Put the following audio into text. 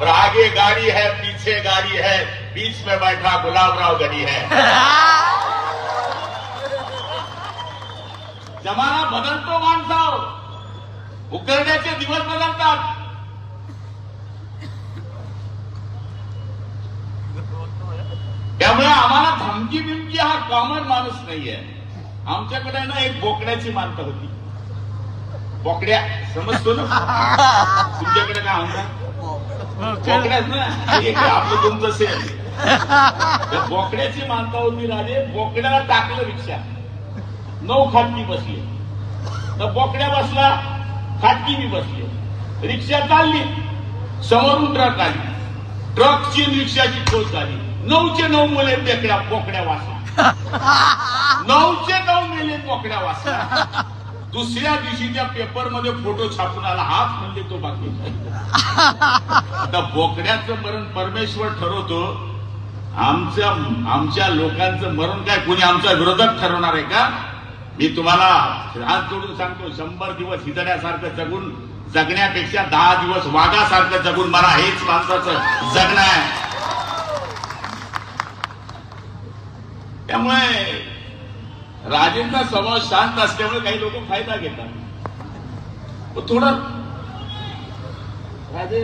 और आगे गाड़ी है, पीछे गाड़ी है, बीच में बैठा गुलाबराव गडी है. जमाना बदलतो माणसाव, उकरण्याचे दिवस बदलतात. त्यामुळे आम्हाला धमकी बिमकी हा कॉमन माणूस नाहीये. आमच्याकडे ना एक बोकड्याची मानता होती. बोकड्या समजतो ना तुमच्याकडे काय म्हणतात? बोकड्याच ना, एक आपलं तुमचं सेम. त्या बोकड्याची मानता होती राजे. बोकड्याला टाकलं रिक्षा, 9 खाटकी बसली. तर बोकड्या बसला, खाटकी बी बसली. रिक्षा चालली, समोरून ट्रक आली. ट्रकची रिक्षाची खोच झाली. 9चे 9 मुले बोकड्या वाचला. 9चे 9 मेले बोकड्या वाचला. दुसऱ्या दिवशी त्या पेपरमध्ये फोटो छापून आला. हाच म्हणजे तो बाकी. आता बोकड्याचं मरण परमेश्वर ठरवतो. आमच्या लोकांचं मरण काय कोणी आमचा विरोधक ठरवणार आहे का? मी तुम्हाला हात जोडून सांगतो, 100 दिवस हिजड्यासारखं जगून जगण्यापेक्षा 10 दिवस वाघासारखं जगून मला हेच माणसाचं जगणं आहे. त्यामुळे राजेंचा स्वभाव शांत असल्यामुळे काही लोक फायदा घेतात. थोडं राजे